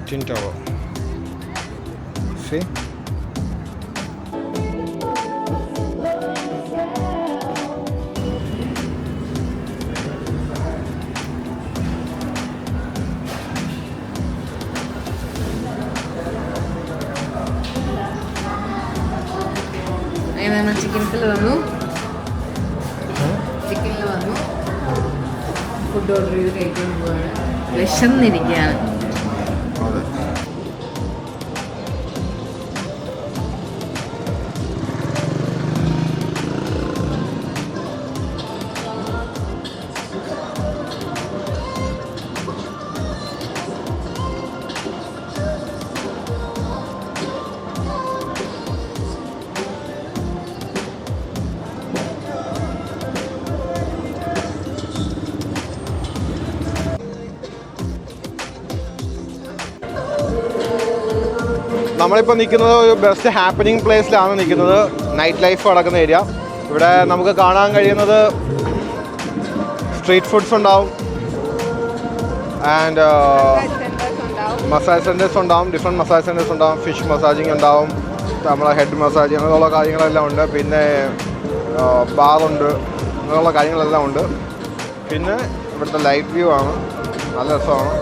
Twin Tower. See? ചിക്കനിൽ വന്നു food order ചെയ്ത് കഴിക്കാൻ പോവാണ്. വിശന്നിരിക്കുകയാണ്. നമ്മളിപ്പോൾ നിൽക്കുന്നത് ഒരു ബെസ്റ്റ് ഹാപ്പനിങ് പ്ലേസിലാണ് നിൽക്കുന്നത്. നൈറ്റ് ലൈഫ് നടക്കുന്ന ഏരിയ. ഇവിടെ നമുക്ക് കാണാൻ കഴിയുന്നത് സ്ട്രീറ്റ് ഫുഡ്സ് ഉണ്ടാവും, ആൻഡ് മസാജ് സെൻറ്റേഴ്സ് ഉണ്ടാവും. ഡിഫറെൻറ്റ് മസാജ് സെൻറ്റേഴ്സ് ഉണ്ടാവും. ഫിഷ് മസാജിങ് ഉണ്ടാവും, നമ്മളെ ഹെഡ് മസാജ് അങ്ങനെയുള്ള കാര്യങ്ങളെല്ലാം ഉണ്ട്. പിന്നെ ബാറുണ്ട്, അങ്ങനെയുള്ള കാര്യങ്ങളെല്ലാം ഉണ്ട്. പിന്നെ ഇവിടുത്തെ ലൈറ്റ് വ്യൂ ആണ്, നല്ല രസമാണ്.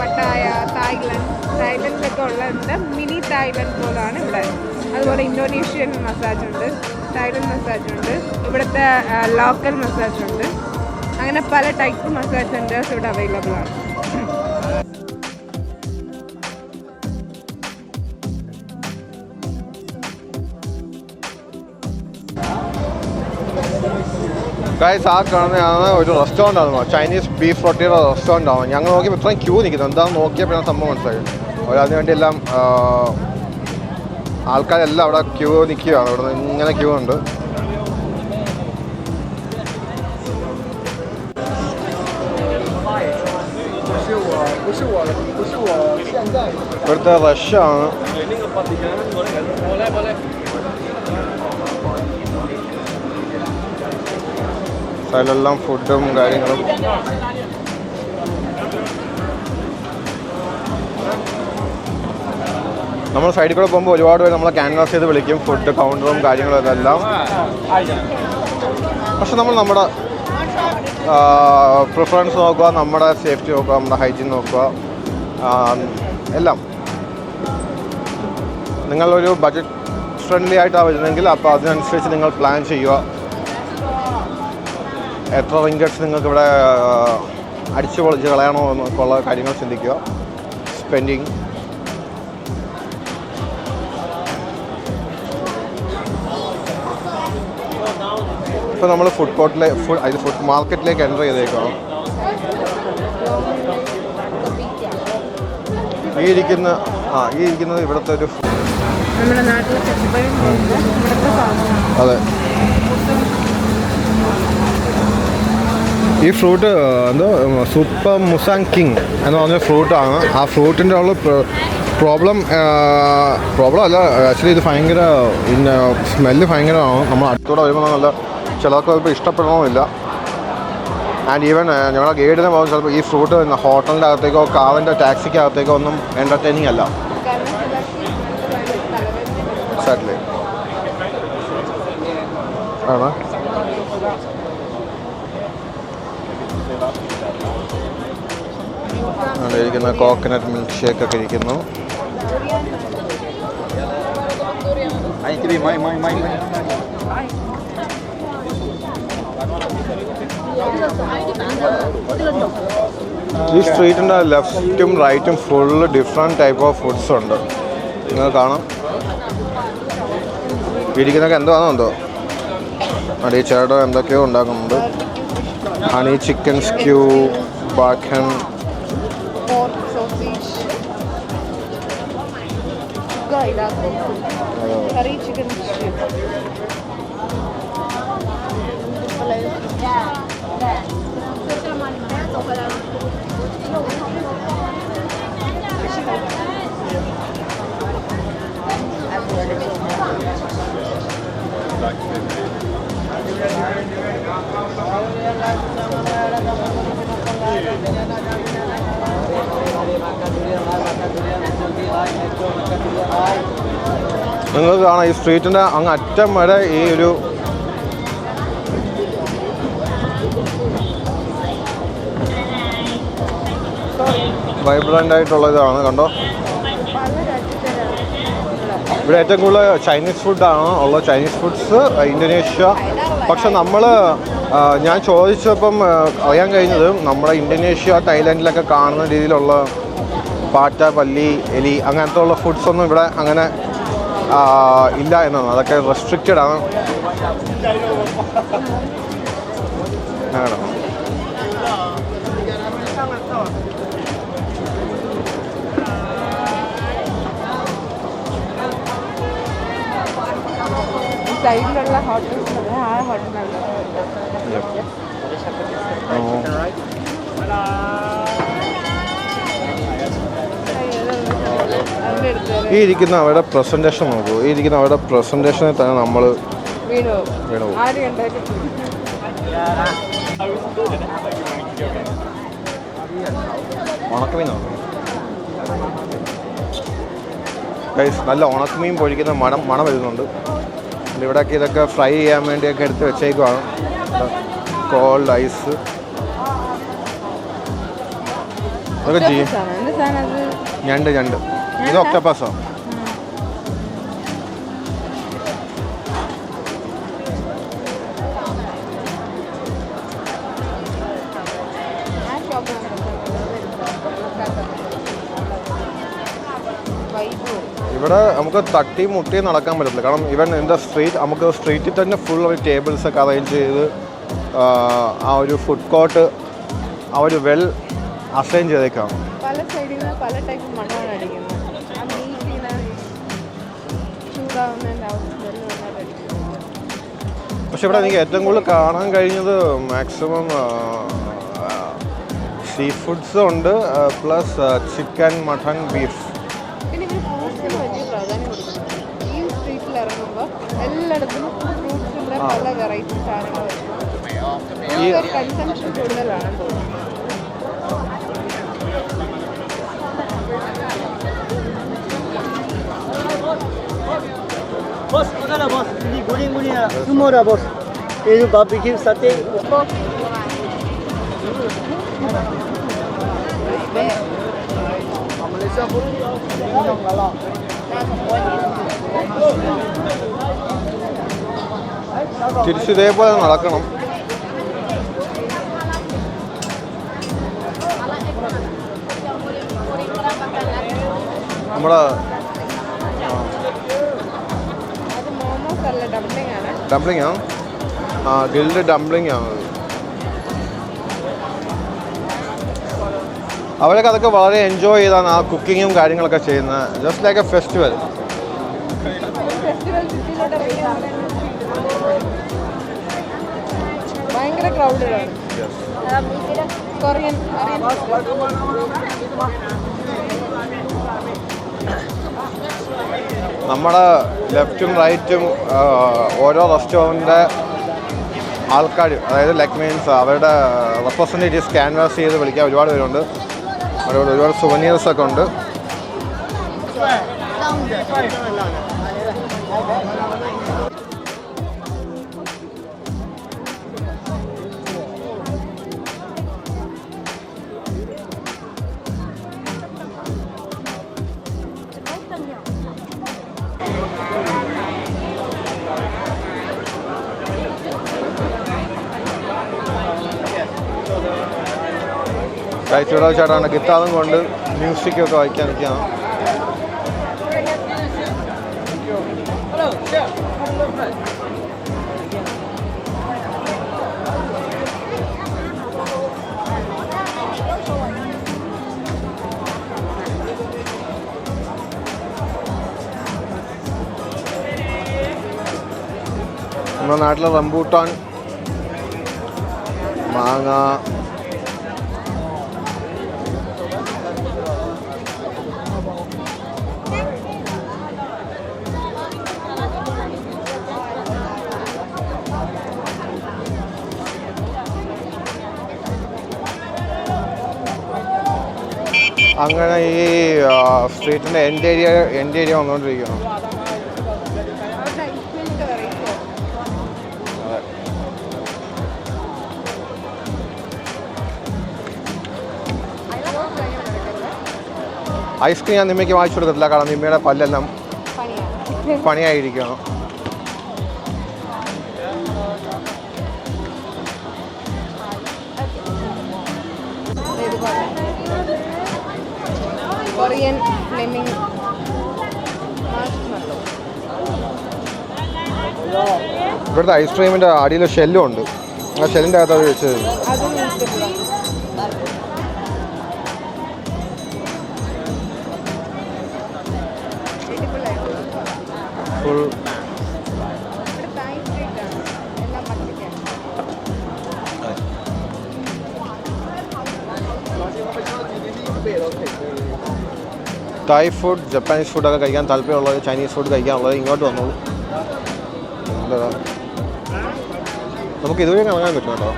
പട്ടായ, തായ്ലൻഡിലൊക്കെ ഉള്ളത് മിനി തായ്ലൻഡ് പോലാണ് ഇവിടെ. അതുപോലെ ഇന്തോനേഷ്യൻ മസാജ് ഉണ്ട്, തായ്ലൻഡ് മസാജ് ഉണ്ട്, ഇവിടുത്തെ ലോക്കൽ മസാജ് ഉണ്ട്. അങ്ങനെ പല ടൈപ്പ് മസാജ് സെൻറ്റേഴ്സ് ഇവിടെ അവൈലബിൾ ആണ്. ഗൈസ്, ആ കാണുന്നതാണ് ഒരു റെസ്റ്റോറൻ്റ് ആണ്, ചൈനീസ് ബീഫ് റൊട്ടിയുടെ റെസ്റ്റോറൻ്റ് ആണ്. ഞങ്ങൾ നോക്കിയപ്പോൾ ഇത്രയും ക്യൂ നിൽക്കുന്നത് എന്താണെന്ന് നോക്കിയപ്പോഴാണ് സംഭവം മനസ്സിലായി. അതിന് വേണ്ടി എല്ലാം ആൾക്കാരെല്ലാം അവിടെ ക്യൂ നിൽക്കുകയാണ്. ഇവിടെ ഇങ്ങനെ ക്യൂ ഉണ്ട്. ഇവിടുത്തെ റഷാണ്. അതിലെല്ലാം ഫുഡും കാര്യങ്ങളും. നമ്മൾ സൈഡിൽ കൂടെ പോകുമ്പോൾ ഒരുപാട് പേര് നമ്മളെ ക്യാൻവാസ് ചെയ്ത് വിളിക്കും, ഫുഡ് കൗണ്ടറും കാര്യങ്ങളും ഇതെല്ലാം. പക്ഷെ നമ്മൾ നമ്മുടെ പ്രിഫറൻസ് നോക്കുക, നമ്മുടെ സേഫ്റ്റി നോക്കുക, നമ്മുടെ ഹൈജീൻ നോക്കുക, എല്ലാം. നിങ്ങളൊരു ബഡ്ജറ്റ് ഫ്രണ്ട്ലി ആയിട്ടാണ് വരുന്നതെങ്കിൽ അപ്പോൾ അതിനനുസരിച്ച് നിങ്ങൾ പ്ലാൻ ചെയ്യുക. എത്ര റിങ്കറ്റ്സ് നിങ്ങൾക്ക് ഇവിടെ അടിച്ചു പൊളിച്ച് കളയണോ എന്നൊക്കെയുള്ള കാര്യങ്ങൾ ചിന്തിക്കുക. സ്പെൻഡിങ്. ഇപ്പോൾ നമ്മൾ ഫുഡ് മാർക്കറ്റിലേക്ക് എൻ്റർ ചെയ്തേക്കണം. ഈ ഇരിക്കുന്നത് ഇവിടുത്തെ ഒരു, അതെ, ഈ ഫ്രൂട്ട് എന്തോ സൂപ്പർ മുസാങ് കിങ് എന്ന് പറഞ്ഞ ഫ്രൂട്ടാണ്. ആ ഫ്രൂട്ടിൻ്റെ ഉള്ള പ്രോബ്ലം അല്ല, ആക്ച്വലി ഇത് ഭയങ്കര സ്മെല്ല് ഭയങ്കരമാണ്. നമ്മൾ അടുത്തൂടെ വരുമ്പോൾ നല്ല ചിലർക്ക് ചിലപ്പോൾ ഇഷ്ടപ്പെടണമെന്നില്ല. ആൻഡ് ഈവൻ ഞങ്ങളുടെ ഗൈഡിനെ പോകുമ്പോൾ ചിലപ്പോൾ ഈ ഫ്രൂട്ട് ഹോട്ടലിൻ്റെ അകത്തേക്കോ കാറിൻ്റെ ടാക്സിക്ക് അകത്തേക്കോ ഒന്നും എൻ്റർടൈനിങ് അല്ല. എക്സാക്ട്ലി ആണ്. അവിടെ ഇരിക്കുന്ന കോക്കനട്ട് മിൽക്ക് ഷേക്ക് ഒക്കെ ഇരിക്കുന്നു. ഈ സ്ട്രീറ്റിൻ്റെ ലെഫ്റ്റും റൈറ്റും full different type of foods ഉണ്ട്. നിങ്ങൾ കാണാം. ഇരിക്കുന്നതൊക്കെ എന്താണെന്നോ അവിടെ ഈ ചേട്ടൻ എന്തൊക്കെയോ ഉണ്ടാക്കുന്നുണ്ട്. ഹണി ചിക്കൻ സ്റ്റ്യൂ, ബാക്കൻ, കറി ചിക്കൻ സ്റ്റ്യൂ. നിങ്ങൾക്ക് കാണാം ഈ സ്ട്രീറ്റിൻ്റെ അങ്ങ് അറ്റം വരെ ഈ ഒരു വൈബ്രൻ്റ് ആയിട്ടുള്ള ഇതാണ് കണ്ടോ. ഇവിടെ ഏറ്റവും കൂടുതൽ ചൈനീസ് ഫുഡാണ് ഉള്ളത്. Chinese foods Indonesia. പക്ഷെ ഞാൻ ചോദിച്ചപ്പം അറിയാൻ കഴിഞ്ഞത് നമ്മുടെ ഇന്തോനേഷ്യ തായ്ലാൻഡിലൊക്കെ കാണുന്ന രീതിയിലുള്ള പാറ്റ, പല്ലി, എലി അങ്ങനത്തെ ഉള്ള ഫുഡ്സൊന്നും ഇവിടെ അങ്ങനെ ഇല്ല എന്നാണ്. അതൊക്കെ റെസ്ട്രിക്റ്റഡ് ആണ്. സൈഡിലുള്ള ഹോട്ടൽസ് ആ ഹോട്ടലാണ്. ഈ ഇരിക്കുന്ന അവരുടെ പ്രസൻറ്റേഷൻ നോക്കൂ. ഈ ഇരിക്കുന്ന അവരുടെ പ്രസൻറ്റേഷനെ തന്നെ നമ്മൾ വീണു വീണു. ആര് കണ്ടാലും ഉണക്കമീനാണ് നല്ല ഉണക്കമീൻ പൊഴിക്കുന്ന മണം വരുന്നുണ്ട്. ഇവിടെയൊക്കെ ഇതൊക്കെ ഫ്രൈ ചെയ്യാൻ വേണ്ടിയൊക്കെ എടുത്ത് വെച്ചേക്കുവാണ്. കോൾഡ് ഐസ് അതൊക്കെ ചെയ്യും. ഞണ്ട് ഇത് ഒക്ടോപ്പസാണ്. ഇവിടെ നമുക്ക് തട്ടി മുട്ടി നടക്കാൻ പറ്റില്ല. കാരണം ഇവൻ എൻ്റെ നമുക്ക് സ്ട്രീറ്റിൽ തന്നെ ഫുൾ ഒരു ടേബിൾസൊക്കെ അറേഞ്ച് ചെയ്ത് ആ ഒരു ഫുഡ് കോർട്ട് ആ ഒരു വെൽ അസൈൻ ചെയ്തേക്കാണ്. പല സൈഡിൽ നിന്ന് പല ടൈപ്പ് മണ്ണാണ് അടിക്കുന്നത്. ആ മീറ്റിങ്ങനെ ചൂടാവുന്നതിൻ്റെ പക്ഷെ ഇവിടെ എനിക്ക് ഏറ്റവും കൂടുതൽ കാണാൻ കഴിഞ്ഞത് മാക്സിമം സീ ഫുഡ്സ് ഉണ്ട്, പ്ലസ് ചിക്കൻ, മട്ടൺ, ബീഫ്. പിന്നെ ഇവർ ഫ്രൂട്ട്സിന് വലിയ പ്രാധാന്യം കൊടുക്കുന്നു. ഈ സ്ട്രീറ്റിൽ ഇറങ്ങുമ്പോൾ എല്ലായിടത്തും ഫ്രൂട്ട്സിൻ്റെ പല വെറൈറ്റി സാധനങ്ങൾ വരുന്നു. ഈ ഒരു കൺസംഷൻ കൂടുതലാണെന്ന് തോന്നുന്നു. Boss, magkano boss? Hindi guling-guling na. Sumura boss. Yung barbecue satay. തിരിച്ചിതേപോലെ നടക്കണം. നമ്മുടെ ഡംപ്ലിംഗ് ആണ്. ഗിൽഡ് ഡംപ്ലിംഗ് ആണ്. അവരൊക്കെ അതൊക്കെ വളരെ എൻജോയ് ചെയ്താണ് ആ കുക്കിങ്ങും കാര്യങ്ങളൊക്കെ ചെയ്യുന്നത്. Just like A festival. ഭയങ്കര ക്രൗഡഡ് ആണ്. കൊറിയൻ നമ്മുടെ ലെഫ്റ്റും റൈറ്റും ഓരോ റെസ്റ്റോറൻറ്റിൻ്റെ ആൾക്കാർ, അതായത് ലൈക്ക് മീൻസ് അവരുടെ റെപ്രസെൻറ്റേറ്റീവ്സ് ക്യാൻവാസ് ചെയ്ത് വിളിക്കാൻ ഒരുപാട് പേരുണ്ട്. അതുപോലെ ഒരുപാട് സുവനീർസൊക്കെ ഉണ്ട്. ഇവിടെ ചേട്ടാണ് ഗിത്താറും കൊണ്ട് മ്യൂസിക്കൊക്കെ വായിക്കാൻ നിൽക്കുകയാണ്. നമ്മുടെ നാട്ടിലെ റംബൂട്ടാൻ, മാങ്ങ, അങ്ങനെ ഈ സ്ട്രീറ്റിൻ്റെ എൻ്റെ ഏരിയ വന്നുകൊണ്ടിരിക്കുകയാണ്. ഐസ്ക്രീം ഞാൻ നിമ്മയ്ക്ക് വാങ്ങിച്ചു കൊടുക്കത്തില്ല, കാരണം നിമ്മയുടെ പല്ലെല്ലാം പണിയായിരിക്കണം. കൊറിയൻ ഫ്ലെമിംഗ് ഇവിടുത്തെ ഐസ്ക്രീമിൻ്റെ അടിയിൽ ഷെല്ലും ഉണ്ട്. ആ ഷെല്ലിൻ്റെ അകത്ത് അത് വെച്ച് അതും ഫുൾ തായ് ഫുഡ്, ജപ്പാനീസ് ഫുഡൊക്കെ കഴിക്കാൻ താല്പര്യമുള്ളത്, ചൈനീസ് ഫുഡ് കഴിക്കാനുള്ളത് ഇങ്ങോട്ട് വന്നോളൂ. എന്താ നമുക്ക് ഇതുവരെ കാണാൻ പറ്റും കേട്ടോ.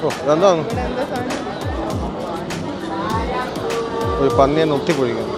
ഓ ഇതെന്താണ്? ഒരു പന്നിയെ നിർത്തിപ്പൊഴിക്കുന്നു.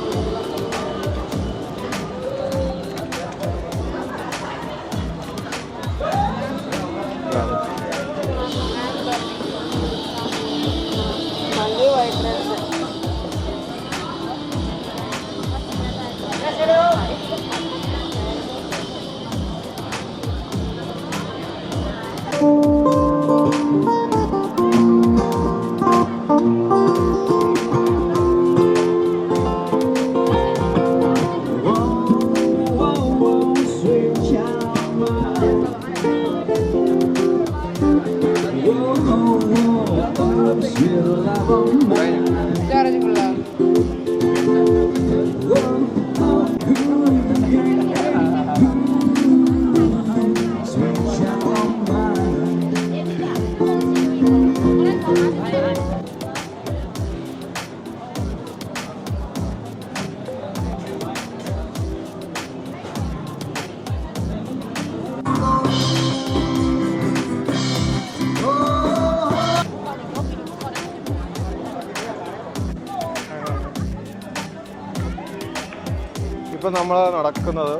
ഇപ്പോൾ നമ്മൾ നടക്കുന്നത്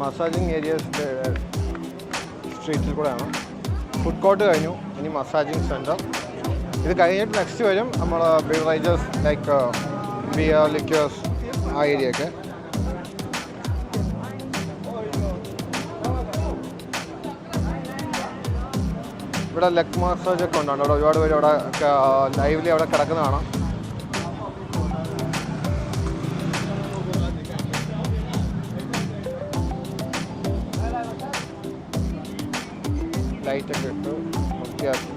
മസാജിങ് ഏരിയസിൻ്റെ സ്ട്രീറ്റിൽ കൂടെയാണ്. ഫുഡ് കോർട്ട് കഴിഞ്ഞു, ഇനി മസാജിങ് സെൻറ്റർ. ഇത് കഴിഞ്ഞിട്ട് നെക്സ്റ്റ് വരും നമ്മൾ ബിവറേജസ് ലൈക്ക് ബിയർ, ലിക്വേഴ്സ്, ആ ഏരിയയൊക്കെ. ഇവിടെ ലെഗ് മസാജൊക്കെ ഉണ്ടാണ്. അവിടെ ഒരുപാട് പേര് അവിടെ ലൈവ്ലി അവിടെ കിടക്കുന്നതാണ്. ലൈറ്റൊക്കെ ഇട്ട് വൃത്തിയാക്കി.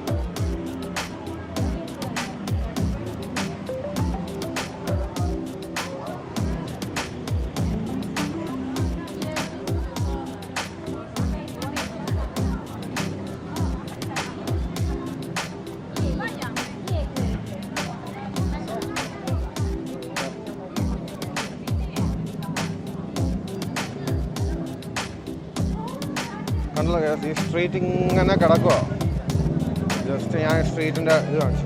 കണ്ടല്ലോ ഈ സ്ട്രീറ്റ് ഇങ്ങനെ കിടക്കുക. ജസ്റ്റ് ഞാൻ സ്ട്രീറ്റിൻ്റെ ഇത് കാണിച്ചു.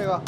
ഇതാ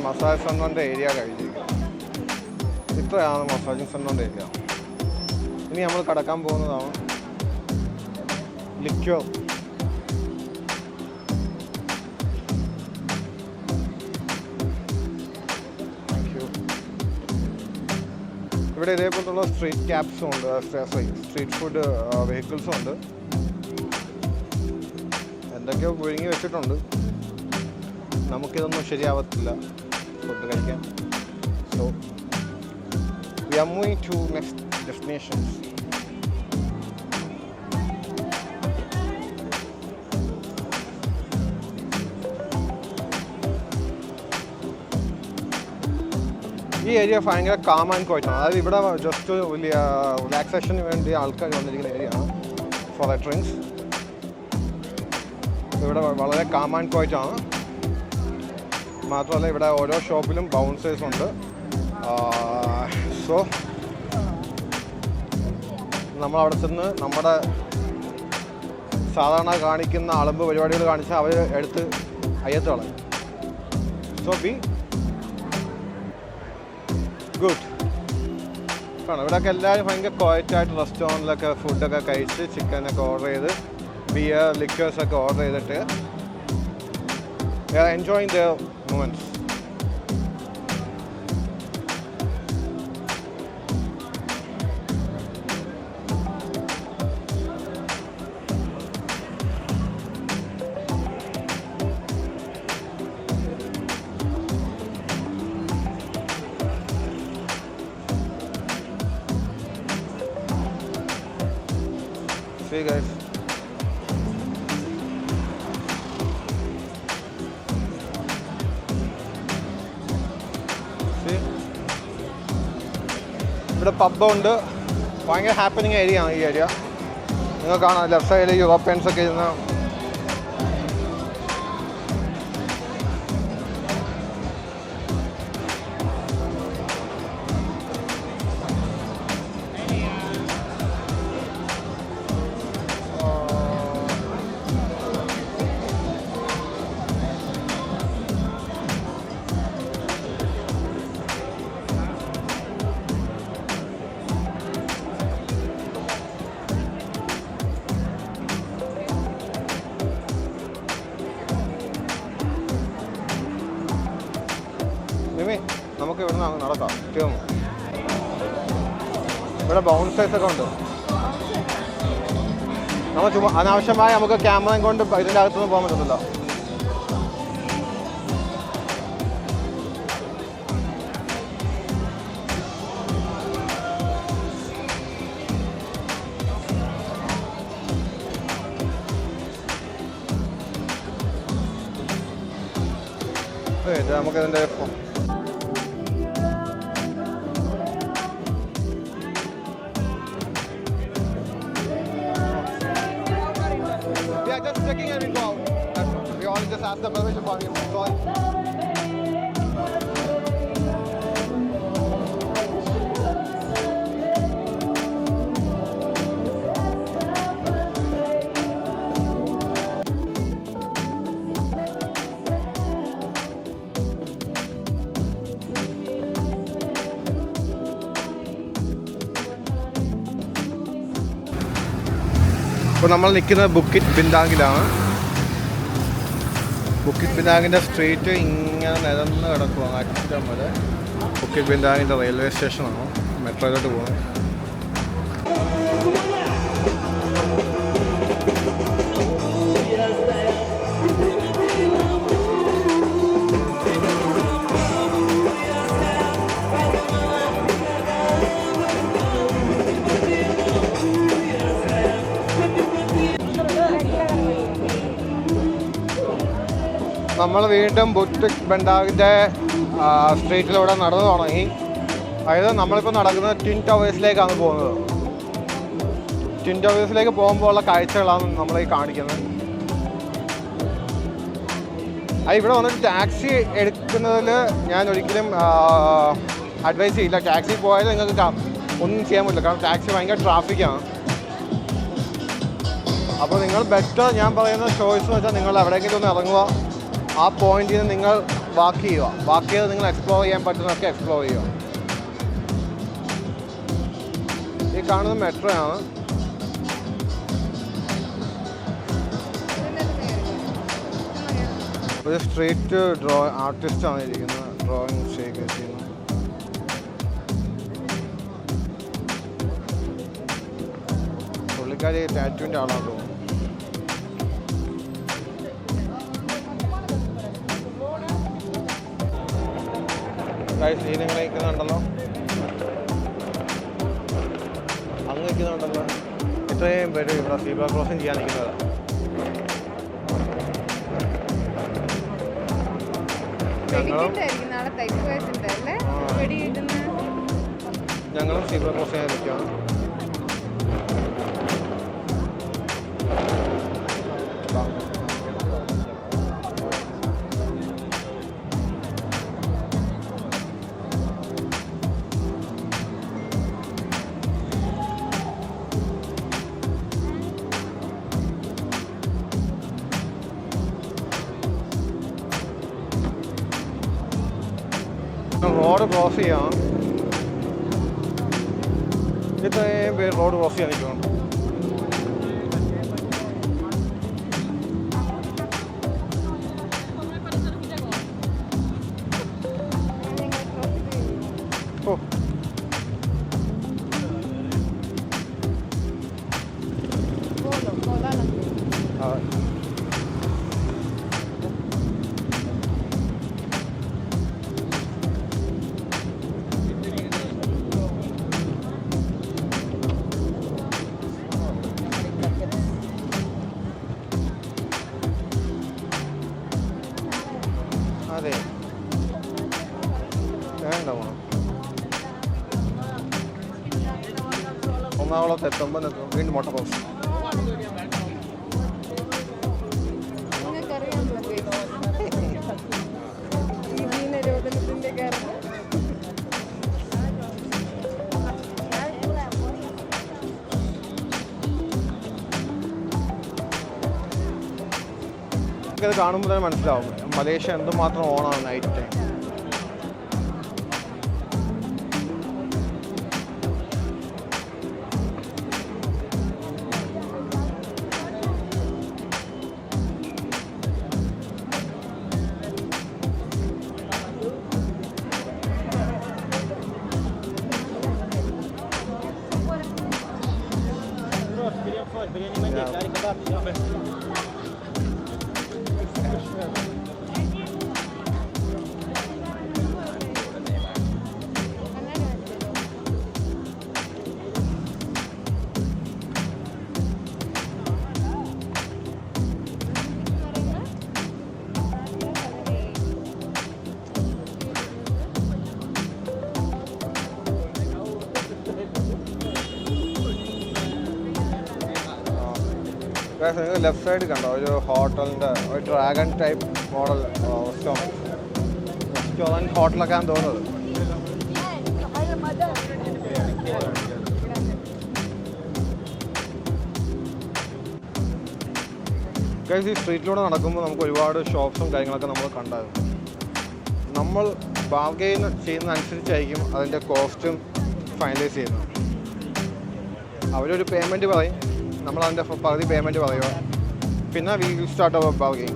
മസാജ് സെൻ്ററിൻ്റെ ഏരിയ കഴിഞ്ഞിരിക്കുക. ഇത്രയാണ് മസാജിങ് സെൻ്ററിൻ്റെ ഏരിയ. ഇനി നമ്മൾ കടക്കാൻ പോകുന്നതാണ് ലിക്വർ. ഇവിടെ ഇതേപോലുള്ള സ്ട്രീറ്റ് ക്യാബ്സും ഉണ്ട്, സ്ട്രീറ്റ് ഫുഡ് വെഹിക്കിൾസും ഉണ്ട്. എന്തൊക്കെയോ പുഴുങ്ങി വെച്ചിട്ടുണ്ട്. നമുക്കിതൊന്നും ശരിയാവത്തില്ല ഫുഡ് കഴിക്കാൻ. So we are moving to next destinations. ഈ ഏരിയ ഭയങ്കര കാം ആൻഡ് ക്വയറ്റ് ആണ്. അതായത് ഇവിടെ ജസ്റ്റ് വലിയ റിലാക്സേഷന് വേണ്ടി ആൾക്കാർ വന്നിരിക്കുന്ന ഏരിയ ആണ് ഫോർ ദ ഡ്രിങ്ക്സ്. ഇവിടെ വളരെ കാം ആൻഡ് ക്വയറ്റ് ആണ്. മാത്രമല്ല ഇവിടെ ഓരോ ഷോപ്പിലും ബൗൺസേഴ്സ് ഉണ്ട്. സോ നമ്മളവിടെ ചെന്ന് നമ്മുടെ സാധാരണ കാണിക്കുന്ന അളമ്പ് പരിപാടികൾ കാണിച്ചാൽ അവർ എടുത്ത് അയ്യത്ത് കളയും. So B good. കാരണം ഇവിടെയൊക്കെ എല്ലാവരും ഭയങ്കര ക്വയറ്റായിട്ട് റെസ്റ്റോറൻറ്റിലൊക്കെ ഫുഡൊക്കെ കഴിച്ച് ചിക്കനൊക്കെ ഓർഡർ ചെയ്ത് ബിയർ ലിക്കേഴ്സൊക്കെ ഓർഡർ ചെയ്തിട്ട് enjoying the moments. See you guys. See? ഇവിടെ പബ്ബുണ്ട്. ഭയങ്കര ഹാപ്പനിങ് ഏരിയ ആണ് ഈ ഏരിയ. നിങ്ങൾ കാണാം ലെഫ്റ്റ് സൈഡിൽ യൂറോപ്യൻസ് ഒക്കെ ഇരുന്ന് നമുക്ക് ഇവിടെ നിന്ന് നടക്കാം. ഇവിടെ ബൗൺസേഴ്സ് ഒക്കെ ഉണ്ട്. നമ്മൾ ചുമ്മാ അനാവശ്യമായി നമുക്ക് ക്യാമറയും കൊണ്ട് ഇതിൻ്റെ അകത്തുനിന്ന് പോകാൻ പറ്റത്തില്ല. നമുക്കിതിൻ്റെ just checking and we go out. That's all. We all just ask the permission for him. Go on. ഇപ്പോൾ നമ്മൾ നിൽക്കുന്നത് ബുക്കിറ്റ് ബിന്താങ്ങിലാണ്. ബുക്കിറ്റ് ബിന്താങ്ങിൻ്റെ സ്ട്രീറ്റ് ഇങ്ങനെ നിരന്ന് കിടക്കുകയാണ്. അറ്റം വരെ ബുക്കിറ്റ് ബിന്താങ്ങിൻ്റെ റെയിൽവേ സ്റ്റേഷനാണ്. മെട്രോയിലോട്ട് പോകുന്നത്. നമ്മൾ വീണ്ടും ബുക്കിറ്റ് ബിന്താങ്ങിൻ്റെ സ്ട്രീറ്റിലൂടെ നടന്നു തുടങ്ങി. അതായത് നമ്മളിപ്പോൾ നടക്കുന്നത് ട്വിൻ ടവേഴ്സിലേക്കാണ് പോകുന്നത്. ട്വിൻ ടവേഴ്സിലേക്ക് പോകുമ്പോൾ ഉള്ള കാഴ്ചകളാണ് നമ്മളീ കാണിക്കുന്നത്. ഇവിടെ വന്നിട്ട് ടാക്സി എടുക്കുന്നതിൽ ഞാൻ ഒരിക്കലും അഡ്വൈസ് ചെയ്യില്ല. ടാക്സി പോയാൽ നിങ്ങൾക്ക് ഒന്നും ചെയ്യാൻ പറ്റില്ല. കാരണം ടാക്സി ഭയങ്കര ട്രാഫിക്കാണ്. അപ്പോൾ നിങ്ങൾ ബെറ്റർ ഞാൻ പറയുന്ന ചോയ്സ് എന്ന് വെച്ചാൽ നിങ്ങൾ എവിടെയെങ്കിലും ഒന്ന് ഇറങ്ങുക. ആ പോയിന്റിൽ നിന്ന് നിങ്ങൾ വാക്ക് ചെയ്യുക. വാക്ക് ചെയ്ത് നിങ്ങൾ എക്സ്പ്ലോർ ചെയ്യാൻ പറ്റുന്നതൊക്കെ എക്സ്പ്ലോർ ചെയ്യുക. ഈ കാണുന്നത് മെട്രോ ആണ്. ഒരു സ്ട്രീറ്റ് ആർട്ടിസ്റ്റാണ് ഇരിക്കുന്നത്. ഡ്രോയിങ് ചെയ്യുന്നത്. പുള്ളിക്കാരി ടാറ്റുവിൻ്റെ ആളാണ് തോന്നുന്നു. നിങ്ങൾ നിൽക്കുന്നുണ്ടല്ലോ, അങ്ങ് നിൽക്കുന്നുണ്ടല്ലോ. ഇത്രയും പേര് ഇവിടെ സീബ്ര ക്രോസിങ് ചെയ്യാൻ നിൽക്കുന്നതാണ്. ഞങ്ങളും നാളെ തെക്കുവച്ചിട്ടുണ്ട് അല്ലേ വെടി കിട്ടുന്ന. ഞങ്ങളും സീബ്ര ക്രോസ് ചെയ്യാനിരിക്കുകയാണ്. റോഡ് ക്രോസ് ചെയ്യാം. ഇത്രയും പേര് റോഡ് ക്രോസ് ചെയ്യാൻ നിൽക്കണം. ഓ ആ അതെ വേണ്ട ഒന്നാവളത്ത് എത്തുമ്പോൾ വീണ്ടും മുട്ട ക്രോസ്. നിരോധനത്തിന്റെ കാരണം നമുക്കത് കാണുമ്പോൾ തന്നെ മനസ്സിലാവും മലേഷ്യ എന്തുമാത്രം ഓണാണ് നൈറ്റ് ടൈം. നിങ്ങൾ ലെഫ്റ്റ് സൈഡ് കണ്ടോ ഒരു ഹോട്ടലിൻ്റെ ഒരു ഡ്രാഗൺ ടൈപ്പ് മോഡൽ റെസ്റ്റോറൻറ്റ് ഹോട്ടലൊക്കെ ആണ് തോന്നുന്നത്. ഗൈസ് ഈ സ്ട്രീറ്റിലൂടെ നടക്കുമ്പോൾ നമുക്ക് ഒരുപാട് ഷോപ്സും കാര്യങ്ങളൊക്കെ നമ്മൾ കണ്ടായിരുന്നു. നമ്മൾ ബാർഗെയിൻ ചെയ്യുന്നതനുസരിച്ചായിരിക്കും അതിൻ്റെ കോസ്റ്റും ഫൈനലൈസ് ചെയ്യുന്നത്. അവരൊരു പേയ്മെൻറ്റ് പറയും, നമ്മൾ അതിൻ്റെ പകുതി പേയ്മെൻറ്റ് പറയുക, പിന്നെ we will start our bargain.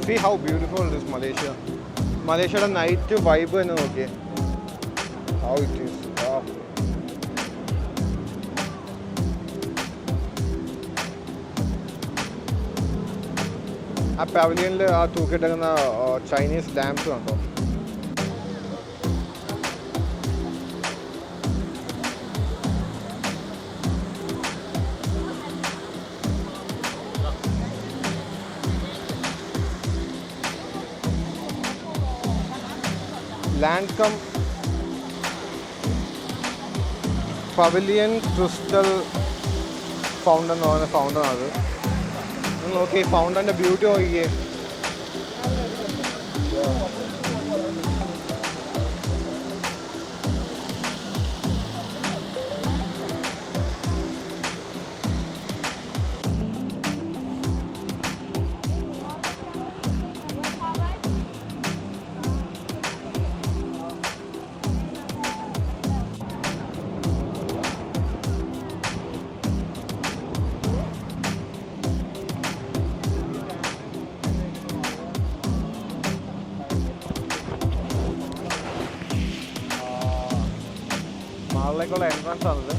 See how beautiful it is, Malaysia. മലേഷ്യയുടെ നൈറ്റ് വൈബ് തന്നെ നോക്കിയേ. How it is. Wow. ആ പവലിയനിൽ ആ തൂക്കിയിട്ടേക്കുന്ന ചൈനീസ് ലാംപ്സ് കണ്ടോ? ലാൻഡ്കം പവലിയൻ ക്രിസ്റ്റൽ ഫൗണ്ടൻ എന്ന് പറയുന്ന ഫൗണ്ടൻ അത്. നോക്കി ഫൗണ്ടൻ്റെ ബ്യൂട്ടി നോക്കിയേ. അകത്തേക്കുള്ള എൻട്രൻസ് ആണത്.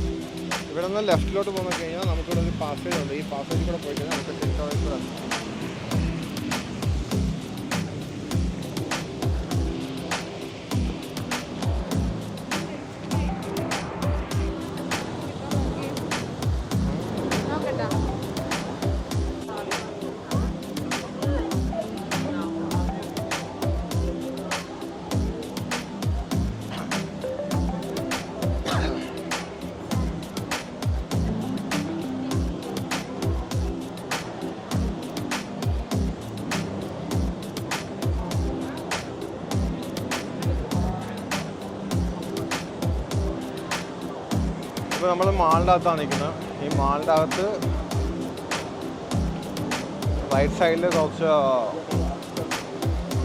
ഇവിടെ നിന്ന് ലെഫ്റ്റിലോട്ട് പോയി കഴിഞ്ഞാൽ നമുക്കിവിടെ ഒരു പാസേജ് ഉണ്ട്. ഈ പാസേജിൽ കൂടെ പോയി കഴിഞ്ഞാൽ നമുക്ക് ടിക്ടോക്കിൽ കൂടെ ഇപ്പോൾ നമ്മൾ മാളിൻ്റെ അകത്താണ് നിൽക്കുന്നത്. ഈ മാളിൻ്റെ അകത്ത് റൈറ്റ് സൈഡിൽ കുറച്ച്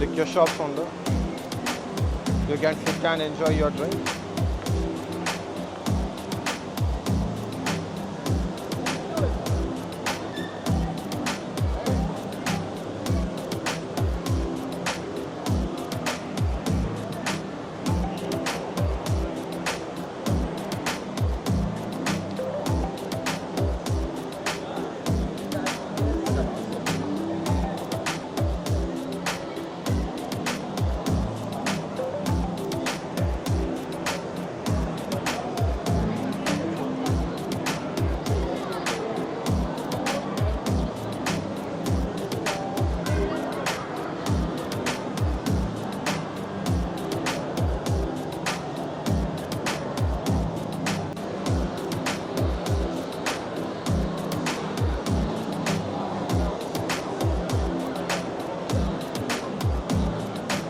ലിക്വർ ഷോപ്സ് ഉണ്ട്. You can sit and enjoy your drink.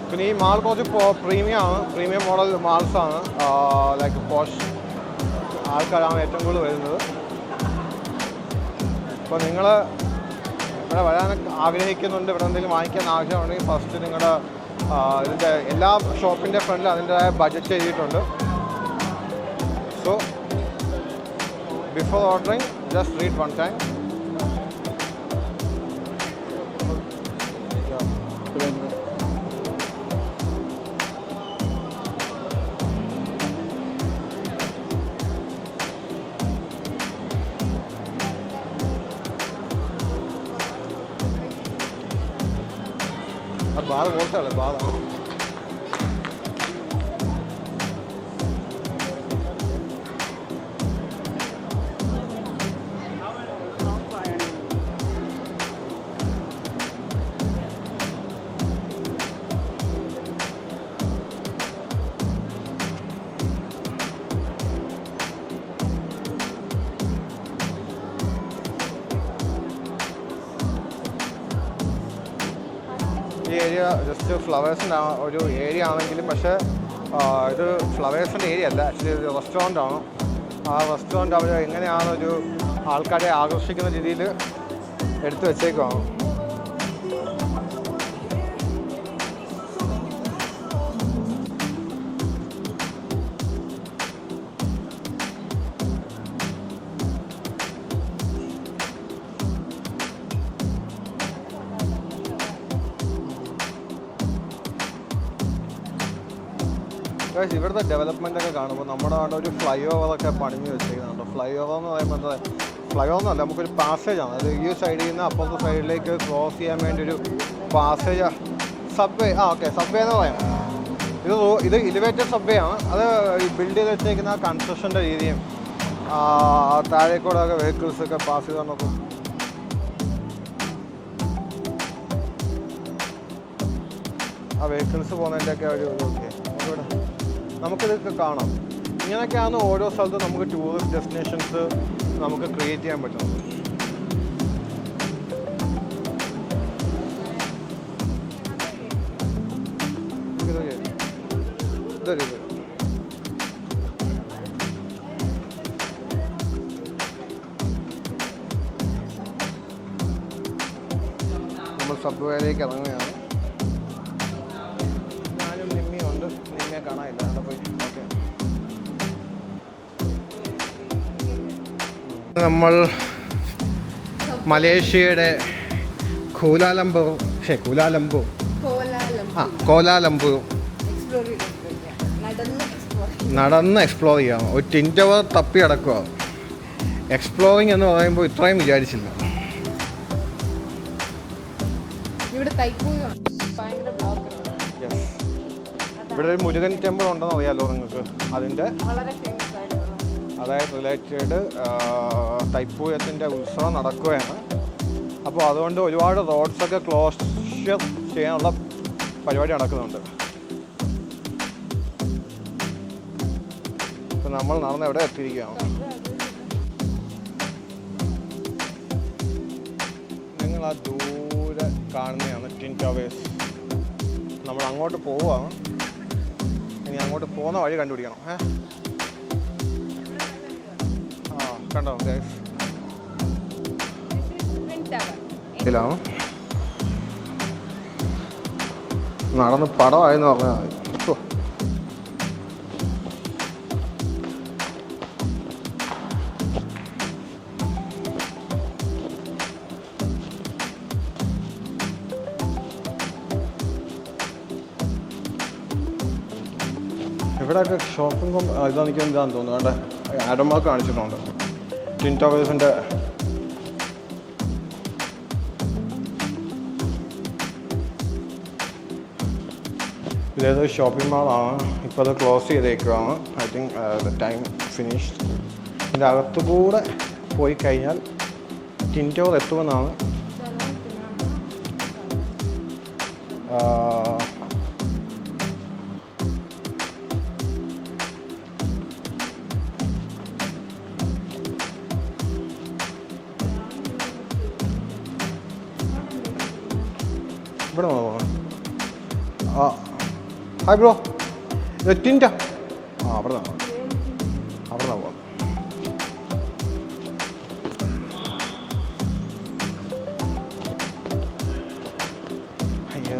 പിന്നെ ഈ മാൾ കുറച്ച് പ്രീമിയം മോഡൽ മാൾസാണ്. ലൈക്ക് പോഷ് ആൾക്കാരാണ് ഏറ്റവും കൂടുതൽ വരുന്നത്. അപ്പോൾ നിങ്ങൾ ഇവിടെ വരാൻ ആഗ്രഹിക്കുന്നുണ്ട്, ഇവിടെ എന്തെങ്കിലും വാങ്ങിക്കാൻ ആവശ്യമുണ്ടെങ്കിൽ ഫസ്റ്റ് നിങ്ങളുടെ ഇതിൻ്റെ എല്ലാ ഷോപ്പിൻ്റെ ഫ്രണ്ടിൽ അതിൻ്റെതായ ബഡ്ജറ്റ് എഴുതിയിട്ടുണ്ട്. So before ordering just read one time. അത് ബാധ പോലത്തെ ബാധ ഈ ഏരിയ ജസ്റ്റ് ഫ്ലവേഴ്സിൻ്റെ ഒരു ഏരിയ ആണെങ്കിലും പക്ഷേ ഇത് ഫ്ലവേഴ്സിൻ്റെ ഏരിയ അല്ല, ആക്ച്വലി ഒരു റെസ്റ്റോറൻ്റ് ആണ്. ആ റെസ്റ്റോറൻറ്റ് അവർ എങ്ങനെയാണ് ഒരു ആൾക്കാരെ ആകർഷിക്കുന്ന രീതിയിൽ എടുത്തു വെച്ചേക്കുവാണ്. ഇവിടുത്തെ ഡെവലപ്മെൻ്റ് ഒക്കെ കാണുമ്പോൾ നമ്മുടെ അവിടെ ഒരു ഫ്ലൈ ഓവറൊക്കെ പണിഞ്ഞ് വെച്ചിരിക്കുന്നുണ്ട്. ഫ്ലൈ ഓവർ എന്ന് പറയുമ്പോൾ എന്താ, ഫ്ലൈ ഓവർ എന്നല്ല, നമുക്കൊരു പാസേജാണ്. അത് ഈ സൈഡിൽ നിന്ന് അപ്പുറത്തെ സൈഡിലേക്ക് ക്രോസ് ചെയ്യാൻ വേണ്ടി ഒരു പാസേജ്. സബ്വേ, ഓക്കെ, സബ്വേ എന്ന് പറയാം. ഇത് എലിവേറ്റഡ് സബ്വേ ആണ്. അത് ബിൽഡ് ചെയ്ത് വെച്ചേക്കുന്ന കൺസ്ട്രക്ഷൻ്റെ രീതിയും താഴേക്കൂടെ ഒക്കെ വെഹിക്കിൾസൊക്കെ പാസ് ചെയ്ത് നോക്കും. ആ വെഹിക്കിൾസ് പോകുന്നതിൻ്റെയൊക്കെ ഒരു ഓക്കെ നമുക്കിതൊക്കെ കാണാം. ഇങ്ങനെയൊക്കെയാണ് ഓരോ സ്ഥലത്തും നമുക്ക് ടൂറിസ്റ്റ് ഡെസ്റ്റിനേഷൻസ് നമുക്ക് ക്രിയേറ്റ് ചെയ്യാൻ പറ്റുന്നത്. നമ്മൾ സബ്വേയിലേക്ക് ഇറങ്ങുകയാണ്. ഞാനും നിമ്മിയുണ്ട്. നിമ്മിയെ കാണാനില്ല, അവിടെ പോയി. ഓക്കെ, നമ്മൾ മലേഷ്യയുടെ കോലാലംപൂർ നടന്ന് എക്സ്പ്ലോർ ചെയ്യാം. ഒരു ടിൻ ടവർ തപ്പി കിടക്കുക. എക്സ്പ്ലോറിങ് എന്ന് പറയുമ്പോൾ ഇത്രയും വിചാരിച്ചില്ല. ഇവിടെ തൈപ്പൂയം ഭയങ്കര ബ്ലോക്ക് ഇവിടെ ഒരു മുരുകൻ ടെമ്പിൾ ഉണ്ടെന്ന് അറിയാമല്ലോ നിങ്ങൾക്ക്. അതിൻ്റെ വളരെ ഫേമസ് ആയിട്ടുള്ള അതായത് റിലേറ്റഡ് തൈപ്പൂയത്തിൻ്റെ ഉത്സവം നടക്കുകയാണ്. അപ്പോൾ അതുകൊണ്ട് ഒരുപാട് റോഡ്സൊക്കെ ക്ലോസ് ചെയ്യാനുള്ള പരിപാടി നടക്കുന്നുണ്ട്. ഇപ്പം നമ്മൾ നടന്ന് എവിടെ എത്തിയിരിക്കുകയാണ്. നിങ്ങൾ ആ ദൂരെ കാണുന്നതാണ് ടിൻ ടവേഴ്സ്. നമ്മൾ അങ്ങോട്ട് പോവുകയാണ്. ഇനി അങ്ങോട്ട് പോകുന്ന വഴി കണ്ടുപിടിക്കണം. കണ്ടോ ഗൈസ്, ഇതിലാണ് നടന്ന് പടമായെന്ന് പറഞ്ഞാൽ മതി. ഇവിടെയൊക്കെ ഷോപ്പിംഗ് ഇതെനിക്ക് എന്താണെന്ന് തോന്നുന്നു. അവിടെ ആഡംബർക്ക് കാണിച്ചിട്ടുണ്ട് ടിൻ ടവേഴ്സിൻ്റെ. ഇതേതൊരു ഷോപ്പിംഗ് മാളാണ്. ഇപ്പോൾ അത് ക്ലോസ് ചെയ്തേക്കുവാണ്. I think the time finished. ഇതിൻ്റെ അകത്തു കൂടെ പോയി കഴിഞ്ഞാൽ ടിൻ ടവർ എത്തുമെന്നാണ് ഇവിടെ പോകാം. ഹായ് ബ്രോ, ടിൻറ്റ. അവിടെ നിന്നാണ് പോകാം. അയ്യോ,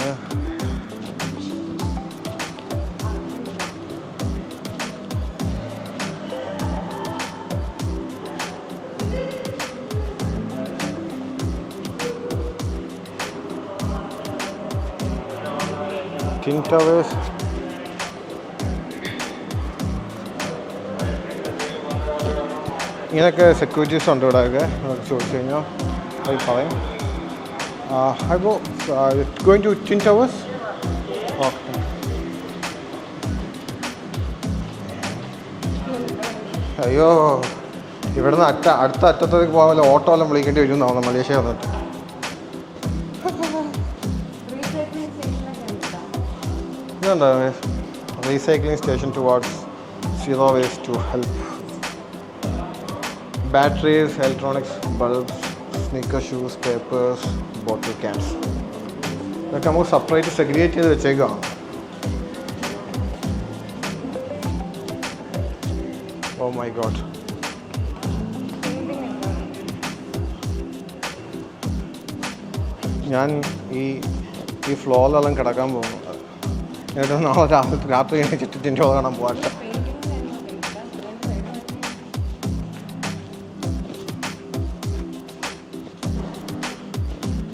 ടിൻ ടവേഴ്സ്. ഇങ്ങനെയൊക്കെ സെക്യൂരിറ്റീസ് ഉണ്ട് ഇവിടെയൊക്കെ. ചോദിച്ചു കഴിഞ്ഞാൽ അത് പറയും. I go going to twin towers. Okay, അയ്യോ, ഇവിടുന്ന് അടുത്ത അറ്റത്തേക്ക് പോകാൻ ഓട്ടോ എല്ലാം വിളിക്കേണ്ടി വരും എന്നാണ് മലേഷ്യ വന്നിട്ട്. ഇതുണ്ടോ recycling station towards zero waste to help batteries, electronics, bulbs, sneaker shoes, papers, bottle cans. ഇതൊക്കെ നമുക്ക് സെപ്പറേറ്റ് സെഗ്രിഗേറ്റ് ചെയ്ത് വെച്ചേക്കാം. ഓ മൈ ഗോഡ്, ഞാൻ ഈ ഫ്ലോറിലെല്ലാം കിടക്കാൻ പോകുന്നു. എന്നിട്ട് നാളെ രാത്രി ചുറ്റിൻ്റെ കാണാൻ പോകട്ടെ.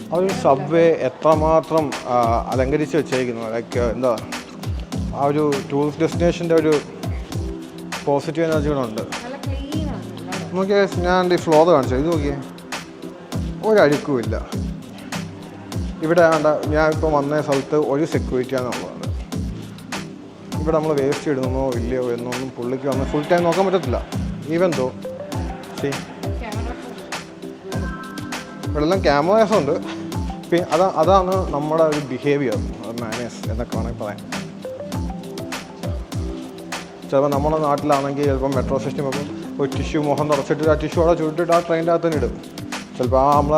ആ ഒരു സബ്വേ എത്രമാത്രം അലങ്കരിച്ച് വെച്ചേക്കുന്നു. ലൈക്ക് എന്താ, ആ ഒരു ടൂറിസ്റ്റ് ഡെസ്റ്റിനേഷൻ്റെ ഒരു പോസിറ്റീവ് എനർജികളുണ്ട്. നോക്കിയേ, ഞാൻ ഈ ഫ്ലോർ കാണിച്ചു. ഇത് നോക്കിയേ, ഒരഴുക്കുമില്ല. ഇവിടെ വേണ്ട, ഞാനിപ്പോൾ വന്ന സ്ഥലത്ത് ഒരു സെക്യൂരിറ്റിയാണെന്നുള്ളത്. ഇവിടെ നമ്മൾ വേസ്റ്റ് ഇടുന്നോ ഇല്ലയോ എന്നൊന്നും പുള്ളിക്ക് വന്ന് ഫുൾ ടൈം നോക്കാൻ പറ്റത്തില്ല. ഈവൻ ദോ ഇവിടെ എല്ലാം ക്യാമറാസ് ഉണ്ട്. പിന്നെ അതാണ് നമ്മുടെ ഒരു ബിഹേവിയർ, മാനേഴ്സ് എന്നൊക്കെ വേണമെങ്കിൽ പറയാം. ചിലപ്പോൾ നമ്മുടെ നാട്ടിലാണെങ്കിൽ ചിലപ്പോൾ മെട്രോ സ്റ്റേഷനിൽ പോകുമ്പോൾ ഒരു ടിഷ്യൂ മുഖം തുടച്ചിട്ട് ആ ടിഷ്യൂ അവിടെ ചുരുട്ടിട്ട് ആ ട്രെയിനിൻ്റെ അകത്ത് തന്നെ ഇടും. ചിലപ്പോൾ നമ്മൾ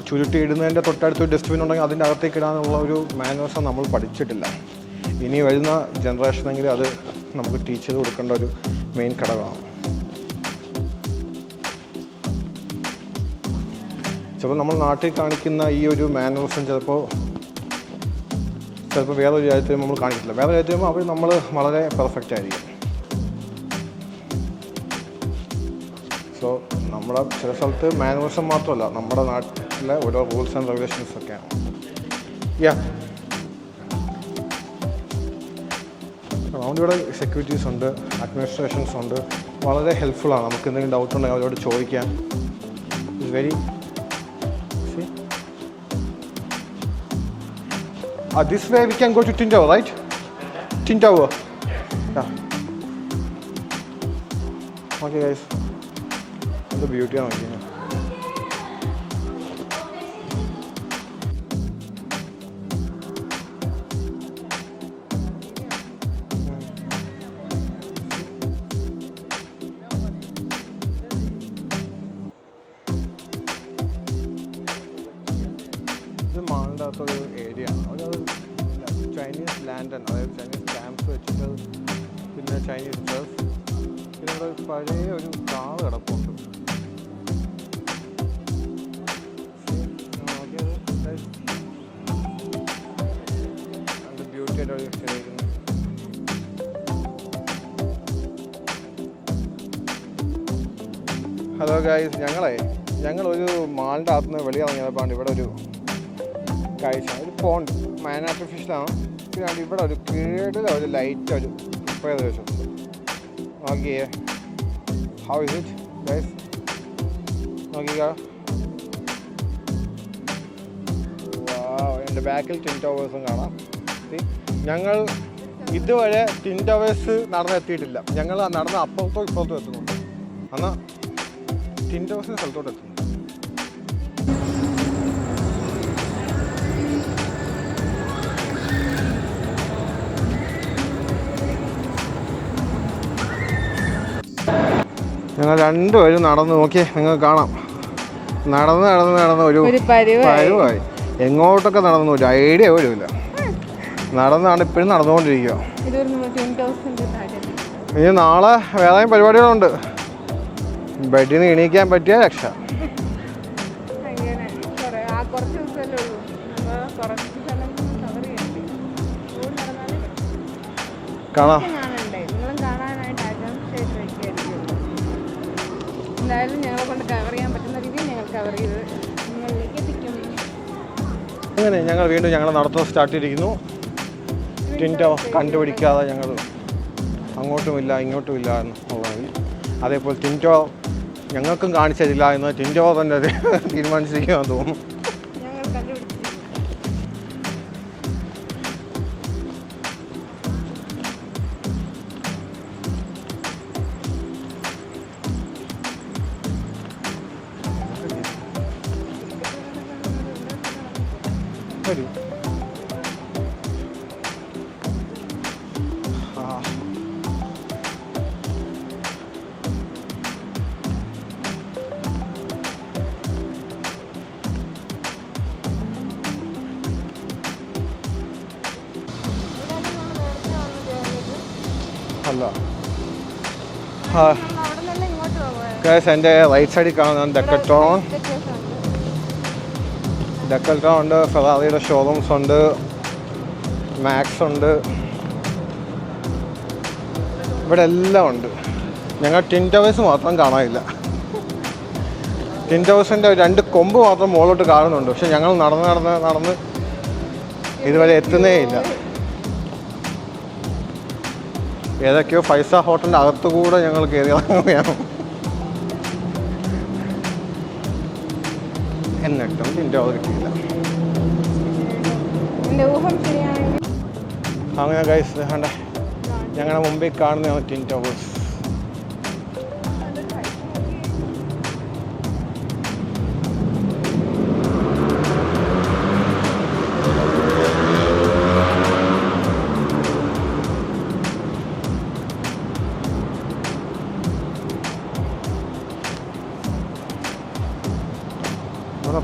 ചുരുട്ടി ഇടുന്നതിൻ്റെ തൊട്ടടുത്ത് ഡസ്റ്റ്ബിൻ ഉണ്ടെങ്കിൽ അതിൻ്റെ അകത്തേക്ക് ഇടാനുള്ള ഒരു മാനേഴ്സ് നമ്മൾ പഠിച്ചിട്ടില്ല. ഇനി വരുന്ന ജനറേഷനെങ്കിൽ അത് നമുക്ക് ടീച്ച് ചെയ്ത് കൊടുക്കേണ്ട ഒരു മെയിൻ ഘടകമാണ്. ചിലപ്പോൾ നമ്മൾ നാട്ടിൽ കാണിക്കുന്ന ഈ ഒരു മാനേഴ്സും ചിലപ്പോൾ വേറൊരു രാജ്യത്ത് നമ്മൾ കാണിക്കില്ല. വേറെ രാജ്യത്ത് വരുമ്പോൾ അവർ നമ്മൾ വളരെ പെർഫെക്റ്റ് ആയിരിക്കും. സോ നമ്മുടെ ചില സ്ഥലത്ത് മാനേഴ്സും മാത്രമല്ല, നമ്മുടെ നാട്ടിലെ ഓരോ റൂൾസ് ആൻഡ് റെഗുലേഷൻസ് ഒക്കെയാണ്. അതുകൊണ്ട് ഇവിടെ സെക്യൂരിറ്റീസ് ഉണ്ട്, അഡ്മിനിസ്ട്രേഷൻസ് ഉണ്ട്. വളരെ ഹെൽപ്ഫുള്ളാണ്. നമുക്ക് എന്തെങ്കിലും ഡൗട്ട് ഉണ്ടെങ്കിൽ അവരോട് ചോദിക്കാം. It's very this way we can go to Tin Tower, right? Tin Tower. Yeah. Okay guys. The beauty ആണ് നോക്കിയത്. ഇത് മാളിൻ്റെ അകത്തൊരു ഏരിയ ആണ്. അതായത് ചൈനീസ് ലാൻഡൻ, അതായത് ചൈനീസ് സ്റ്റാമ്പ്സ് വെച്ചിട്ട്, പിന്നെ ചൈനീസ് ഡ്രസ്, പിന്നെ ഇവിടെ പഴയ ഒരു കാറ് കിടപ്പുണ്ട്. ബ്യൂട്ടി ആയിട്ട് ഒരു ശരിയായിരുന്നു. ഹലോ ഗൈസ്, ഞങ്ങളൊരു മാളിൻ്റെ അകത്ത് നിന്ന് വെളിയിറങ്ങിയപ്പോൾ ഇവിടെ ഒരു കാഴ്ച, ഒരു പോണ്ട്, മാൻ ആർട്ടിഫിഷ്യലാണ്. പിന്നെ ഇവിടെ ഒരു കീഴിൽ ഒരു ലൈറ്റ് ഒരു പ്രിപ്പയർ ചെയ്ത് വെച്ചിട്ടുണ്ട്. നോക്കിയേ, ഹൗ ഇസ് ഇറ്റ് ഗൈസ്? നോക്കിയ എൻ്റെ ബാക്കിൽ ടിൻ ടവേഴ്സും കാണാം. ഞങ്ങൾ ഇതുവരെ ടിൻ ടവേഴ്സ് നടന്നെത്തിയിട്ടില്ല. ഞങ്ങൾ നടന്ന് അപ്പുറത്തോ ഇപ്പുറത്തോ എത്തുന്നുണ്ട്. എന്നാൽ ടിൻ ടവേഴ്സിൻ്റെ സ്ഥലത്തോട്ട് എത്തുന്നു. ഞങ്ങൾ രണ്ടുപേരും നടന്ന് നോക്കിയേ, നിങ്ങൾക്ക് കാണാം. നടന്ന് ഒരു പരുവായി. എങ്ങോട്ടൊക്കെ നടന്നു ഒരു ഐഡിയ പോലും ഇല്ല. നടന്നാണ് ഇപ്പോഴും നടന്നുകൊണ്ടിരിക്കുക. ഇനി നാളെ വേറെയും പരിപാടികളുണ്ട്. ബെഡിൽ നിന്ന് എണീക്കാൻ പറ്റിയ രക്ഷ. കാണാം. എന്തായാലും ഞങ്ങളെ കൊണ്ട് കവർ ചെയ്യാൻ പറ്റുന്ന രീതിയിൽ ഞങ്ങൾ കവർ ചെയ്ത് നിങ്ങളിലേക്ക് എത്തിക്കും. അങ്ങനെ ഞങ്ങൾ വീണ്ടും ഞങ്ങൾ നടത്തം സ്റ്റാർട്ട് ചെയ്തിരിക്കുന്നു. ടിൻ ടവർ കണ്ടുപിടിക്കാതെ ഞങ്ങൾ അങ്ങോട്ടുമില്ല ഇങ്ങോട്ടുമില്ല എന്നുള്ളതാണ്. അതേപോലെ ടിൻ ടവർ ഞങ്ങൾക്കും കാണിച്ചു തരില്ല എന്ന് ടിൻ ടവർ തന്നെ തീരുമാനിച്ചിരിക്കുകയെന്ന് തോന്നുന്നു. ഞങ്ങൾ കണ്ടുപിടിച്ചു. വരൂ. അല്ല എൻ്റെ റൈറ്റ് സൈഡിൽ കാണുന്ന ഡെക്കൽട്രോൺ ഉണ്ട്, ഫെറാറിയുടെ ഷോറൂംസ് ഉണ്ട്, മാക്സ് ഉണ്ട്, ഇവിടെ എല്ലാം ഉണ്ട്. ഞങ്ങൾ ടിൻ ടവേഴ്സ് മാത്രം കാണാനില്ല. ടിൻ ടവേഴ്സിൻ്റെ 2 കൊമ്പ് മാത്രം മുകളിലോട്ട് കാണുന്നുണ്ട്. പക്ഷെ ഞങ്ങൾ നടന്ന് ഇതുവരെ എത്തുന്നേ ഇല്ല. ഏതൊക്കെയോ 5 സ്റ്റാർ ഹോട്ടലിൻ്റെ അകത്തുകൂടെ ഞങ്ങൾ കയറി ഇറങ്ങുകയാണ്. എന്നിട്ടും ടിൻ ടവർ കിട്ടിയില്ല. അങ്ങനെ ഗൈസ് വേണ്ട, ഞങ്ങളുടെ മുമ്പിൽ കാണുന്നതാണ് ടിൻ ടവേഴ്സ്.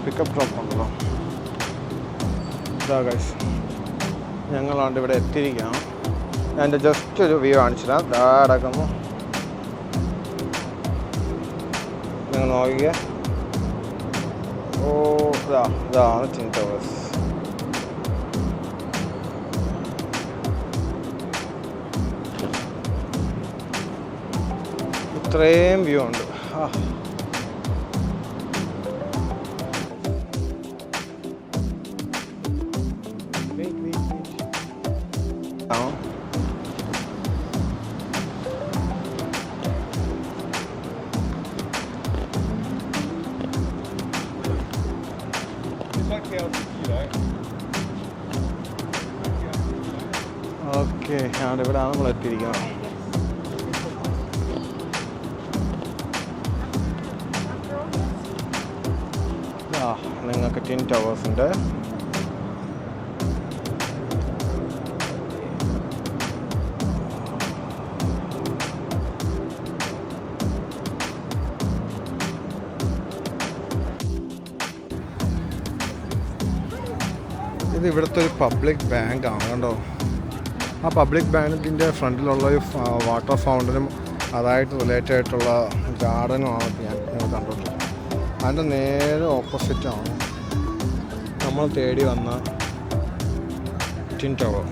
പിക്കപ്പ് ഡ്രോപ്പ് ഉണ്ടല്ലോ. ഇതാ ഗൈസ്, ഞങ്ങളാണ്ട് ഇവിടെ എത്തിയിരിക്കുകയാണ്. ഞാൻ എൻ്റെ ജസ്റ്റ് ഒരു വ്യൂ കാണിച്ചിടാം. അടക്കുന്നു നിങ്ങൾ നോക്കിയ. ഓ ഇതാണ് ടിൻ ടവേഴ്സ്. ഇത്രയും വ്യൂ ഉണ്ട്. ഓക്കെ, അവിടെ ഇവിടെയാണ് നമ്മൾ എത്തിയിരിക്കുന്നത്. നിങ്ങൾക്ക് ടിൻ ടവേഴ്സ് ഉണ്ട്. ഇത് ഇവിടുത്തെ ഒരു പബ്ലിക് ബാങ്കാണ് കേട്ടോ. ആ പബ്ലിക് ബാങ്കിൻ്റെ ഫ്രണ്ടിലുള്ള ഒരു വാട്ടർ ഫൗണ്ടനും അതായിട്ട് റിലേറ്റഡ് ആയിട്ടുള്ള ഗാർഡനുമാണ് ഞാൻ കണ്ടിട്ടുള്ളത്. അതിൻ്റെ നേരെ ഓപ്പോസിറ്റാണ് നമ്മൾ തേടി വന്ന ടിൻ ടവർ.